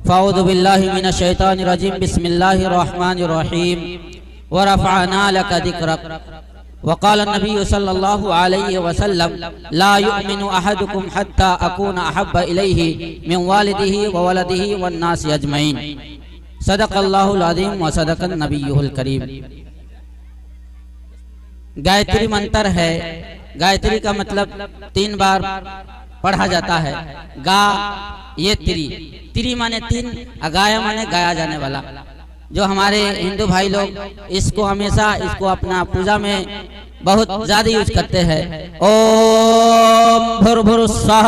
फ़अऊज़ु बिल्लाहि मिनश शैतानिर रजीम बिस्मिल्लाहिर रहमानिर रहीम व रफ़अना लका ज़िक्रक व क़ाल नबी सल्लल्लाहु अलैहि वसल्लम ला युमिनु अहदुकुम हत्ता अकूना अहब्बा इलैहि मिन वालिदिही व वलदिही वन नासि अजमईन। सदक़ल्लाहुल अज़ीम व सदक़न नबियुल करीम। गायत्री मंत्र है। गायत्री का मतलब 3 बार पढ़ा जाता है। गा ये त्री माने 3, गाया माने गाया जाने वाला। जो हमारे हिंदू भाई लोग इसको हमेशा अपना पूजा में बहुत ज्यादा यूज करते हैं। ओम भूर्भुवस्सुः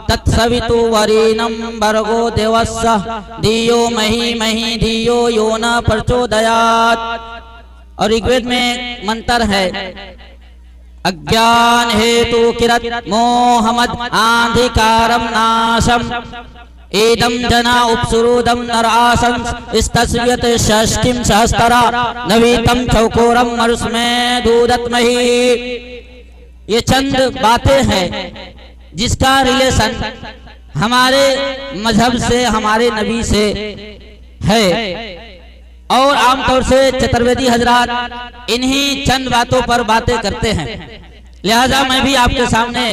तत्सवितु वरेण्यं भर्गो देवस्य धियो मही धियो यो न प्रचोदयात्। और ऋग्वेद में मंत्र है अज्ञान हेतु किरत मोहमद आंधिकारम नाशम एदम जना उपसुरुदम नरासं इस्तस्यत षष्टिम सहस्त्रा नवीतम चौकोरम मरुस्में दूदत्महि। ये चंद बातें हैं जिसका रिलेशन हमारे मजहब से, हमारे नबी से है। और आमतौर से चतुर्वेदी हजरात इन्हीं चंद बातों पर बातें करते हैं। लिहाजा मैं भी आपके सामने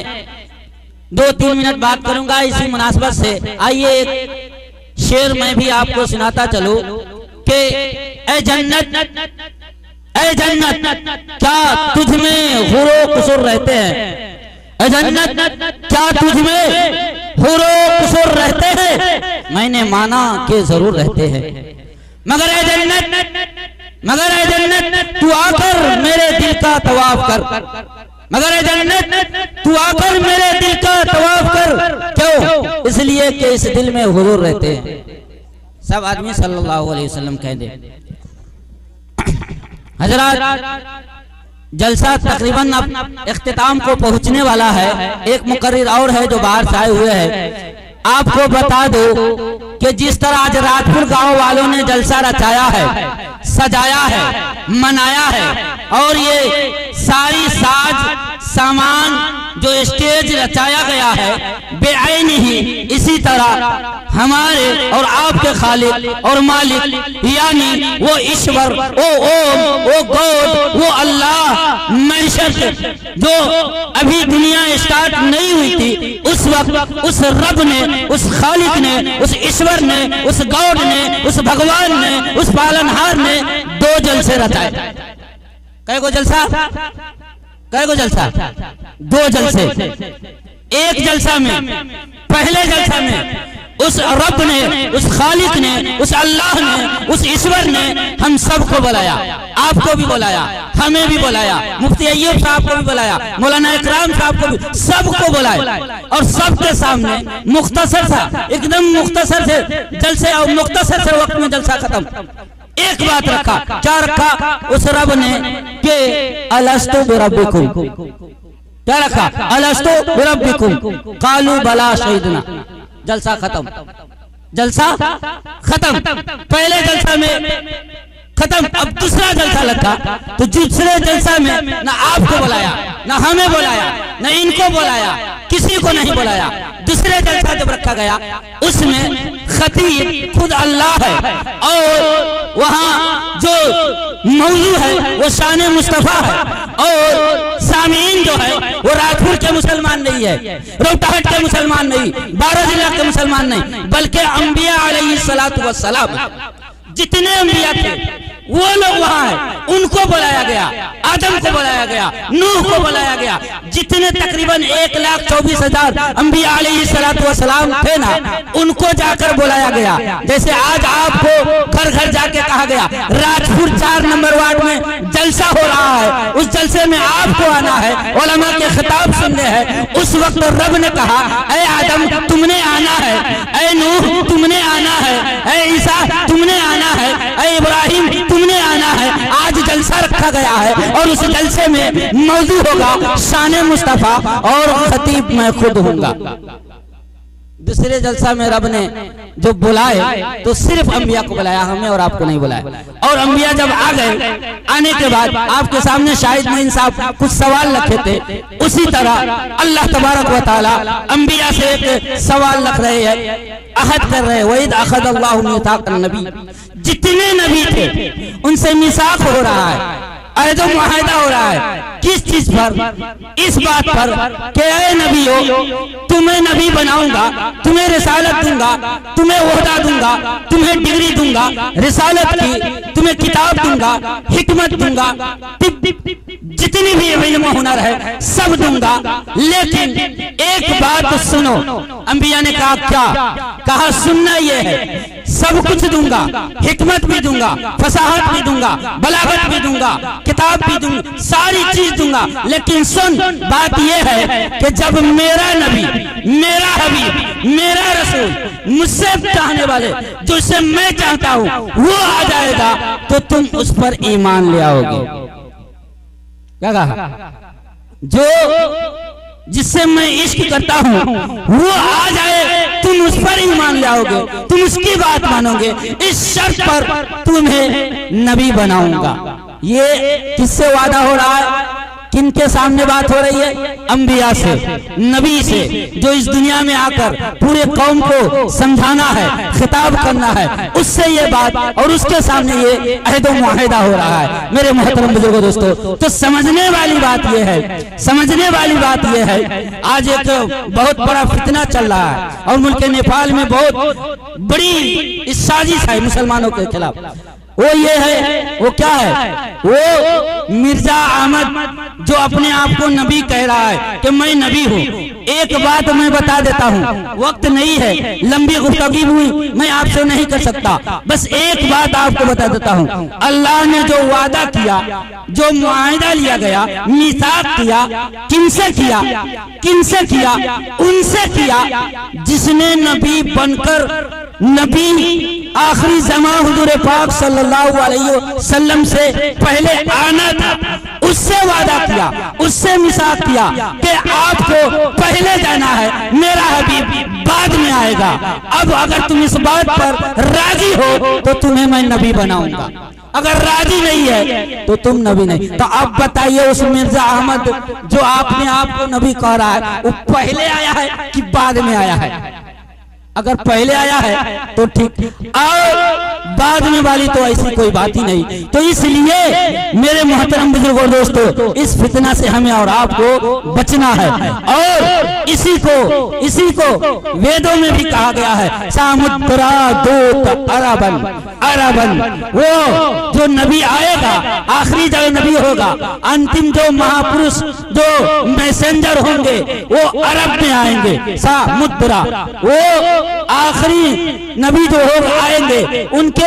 2-3 मिनट बात करूंगा इसी मुनासबत से। आइए एक शेर मैं भी आपको सुनाता चलूं कि ऐ जन्नत क्या तुझ में हुरो कुसुर रहते हैं। ऐ जन्नत क्या तुझ में हुरो कुसुर रहते हैं। मैंने माना कि जरूर रहते हैं। मगर ऐ जन्नत तू आकर मेरे दिल का तवाफ कर। मगर ऐ जन्नत तू आकर मेरे दिल का तवाफ कर। क्यों? इसलिए कि इस दिल में हुजूर रहते हैं। सब आदमी सल्लल्लाहु अलैहि वसल्लम कह दे। हजरात जलसा तकरीबन अब इख्तिताम को पहुंचने वाला है। एक मुकर्रिर और है जो बाहर से आए हुए हैं। आपको बता दो कि जिस तरह आज राजपुर गांव वालों ने जलसा रचाया है, सजाया है, मनाया है और ये सारी साज सामान जो स्टेज रचाया गया है बेआईन ही इसी तरह हमारे और आपके खालिक और मालिक यानी वो ईश्वर, वो ओम, वो गॉड, वो अल्लाह मैशर जो अभी दुनिया स्टार्ट नहीं हुई थी उस वक्त उस रब ने, उस खालिक ने, उस ईश्वर ने, उस गॉड ने, उस भगवान ने, उस पालनहार ने 2 जलसे रचाए। कै गो जलसा? 2 जलसे। एक जलसा में, पहले जलसा में उस रब ने, उस खालिक ने, उस अल्लाह ने, उस ईश्वर ने हम सबको बुलाया। आपको भी बुलाया, हमें भी बुलाया, मुफ्ती अय्यूब साहब को भी बुलाया, मौलाना इकराम साहब को भी, सबको बुलाया। और सबके सामने मुख्तसर था, एकदम मुख्तसर से जलसे और मुख्तसर से वक्त में जलसा खत्म। एक बात रखा, क्या रखा उस रब ने कि अलस्तु बिरब्बिकुम। क्या रखा? अलस्तु बिरब्बिकुम कालू बला शहीदना। जलसा खत्म, जलसा खत्म। पहले जलसा में खत्म। अब दूसरा जलसा लगा तो दूसरे जलसा में ना आपको बुलाया, ना हमें बुलाया, ना इनको बुलाया, किसी को नहीं बुलाया। दूसरे जलसा जब रखा गया उसमें खतीब खुद अल्लाह है और वहाँ जो मौजूद है वो शान मुस्तफा है और सामीन जो है वो राजपुर के मुसलमान नहीं है, रोहताहट के मुसलमान नहीं, 12 जिला के मुसलमान नहीं, बल्कि अंबिया अलैहिस्सलातु वस्सलाम जितने अंबिया थे वो लोग वहाँ हैं। उनको बुलाया गया, आदम को बुलाया गया, नूह को बुलाया गया। जितने तकरीबन 1,24,000 अंबिया अलैहिस्सलातु वस्सलाम थे ना, उनको जाकर बुलाया गया। जैसे आज आपको घर घर जाके कहा गया राजपुर 4 नंबर वार्ड में जलसा हो रहा है, उस जलसे में आपको आना है, उलमा के खिताब सुनने हैं। उस वक्त रब ने कहा ऐ आदम तुमने आना है, ऐ नूह तुमने आना है, ऐ ईसा तुमने आना है, ऐ इब्राहिम तुमने आना है। आज जलसा रखा गया है और उस जलसे में मौजूद होगा शान मुस्तफा और खतीब मैं खुद होऊंगा। दूसरे जलसा में रब ने जो बुलाए तो सिर्फ अंबिया को बुलाया, हमें और आपको नहीं बुलाया। और अंबिया जब आ गए, आने के बाद आपके सामने शाहिद मोइन साहब कुछ सवाल रखे थे, उसी तरह अल्लाह तबारक व तआला अंबिया से एक सवाल रख रहे हैं, अहद कर रहे हैं। वहीद अखद अल्लाहु मीसाक़न नबी, जितने नबी थे उनसे मिसाक हो रहा है, अहद व मुआहदा हो रहा है। किस चीज पर? इस बात पर कि ऐ नबी हो, तुम्हें नबी बनाऊंगा, तुम्हें रिसालत दूंगा, तुम्हें ओहदा दूंगा, तुम्हें डिग्री दूंगा रिसालत की, तुम्हें किताब दूंगा, हिकमत दूंगा, जितनी भी इल्म हुनर है सब दूंगा। लेकिन एक बात सुनो। अंबिया ने कहा क्या? कहा सुनना ये है, सब कुछ दूंगा, हिकमत भी दूंगा, फसाहत भी दूंगा, बलागत भी दूंगा, किताब भी दूंगा, सारी चीज दूंगा। लेकिन सुन, बात यह है कि जब मेरा नबी, मेरा हबीब, मेरा रसूल, मुझसे चाहने वाले, जो से मैं चाहता हूं वो आ जाएगा तो तुम उस पर ईमान ले आओगे। क्या कहा? जो जिससे मैं इश्क करता हूं वो आ जाए, तुम उस पर ईमान लाओगे, तुम उसकी बात मानोगे, इस शर्त पर तुम्हें नबी बनाऊंगा। ये किससे वादा हो रहा है? किनके सामने बात हो रही है? अंबिया से, नबी से, जो इस दुनिया में आकर पूरे कौम को समझाना है, खिताब करना है, उससे ये बात, और उसके सामने ये अहद व मुआहदा हो रहा है। मेरे मोहतरम बुजुर्गों, दोस्तों, तो समझने वाली बात ये है, समझने वाली बात ये है, आज एक बहुत बड़ा फितना चल रहा है और मुल्क नेपाल में बहुत बड़ी साजिश है मुसलमानों के खिलाफ। वो ये है, वो क्या है? वो मिर्जा अहमद जो अपने आप को नबी कह रहा है कि मैं नबी हूँ। एक बात मैं बता देता हूँ, वक्त नहीं है, लंबी गुफ्तगी हुई मैं आपसे नहीं कर सकता, बस एक बात आपको बता देता हूँ। अल्लाह ने जो वादा किया, जो मुआहिदा लिया गया, मीसाक किया, किनसे किया? किनसे किया? उनसे किया जिसने नबी बनकर, नबी आखिरी ज़मा हुजूर पाक सल्लल्लाहु अलैहि वसल्लम से पहले आना था, उससे वादा किया, उससे मिसाक किया कि आपको पहले जाना है, मेरा हबीब बाद में आएगा। अब अगर तुम इस बात पर राजी हो तो तुम्हें मैं नबी बनाऊंगा, अगर राजी नहीं है तो तुम नबी नहीं। तो अब बताइए, उस मिर्जा अहमद जो आपने आप को नबी कह रहा है, वो पहले आया है कि बाद में आया है? अगर पहले आया है तो ठीक, और बाद में वाली तो ऐसी कोई बात ही नहीं। तो इसलिए मेरे मोहतरम बुजुर्गों, दोस्तों, इस फितना से हमें और आपको बचना है। और इसी को वेदों में भी कहा गया है, सामुद्रा दूत अरबन अरबन, वो जो नबी आएगा, आखिरी जो नबी होगा, अंतिम जो महापुरुष, जो मैसेंजर होंगे, वो अरब में आएंगे। सामुद्रा, वो आखिरी नबी जो हो आएंगे, उनके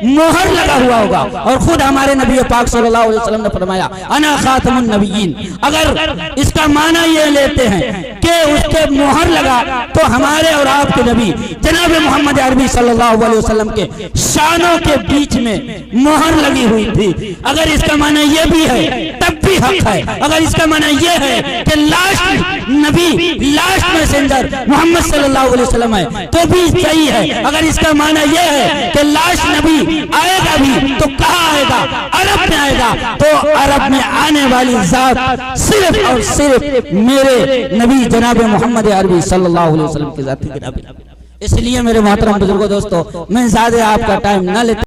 मोहर लगा हुआ होगा। और खुद हमारे नबी पाक सल्लल्लाहु अलैहि वसल्लम ने फरमाया, अना खातमुन नबिय्यीन। अगर इसका माना ये लेते हैं कि उसके मोहर लगा, तो हमारे और आपके नबी जनाब मोहम्मद अरबी सल्लल्लाहु अलैहि वसल्लम के शानों के बीच में मोहर लगी हुई थी। अगर इसका माना ये भी है तब भी हक है। अगर इसका माना ये है कि लास्ट नबी, लास्ट मैसेंजर मोहम्मद सल्लल्लाहु अलैहि वसल्लम है, तो भी सही है। अगर इसका माना यह है कि लास्ट नबी आएगा भी, तो कहाँ आएगा? अरब में आएगा। तो अरब में आने वाली जात सिर्फ और सिर्फ मेरे नबी जनाब मोहम्मद अरबी सल्लल्लाहु अलैहि वसल्लम की जात की नबी। इसलिए मेरे मोहतरम बुजुर्गों, दोस्तों, मैं ज्यादा आपका टाइम न लेता।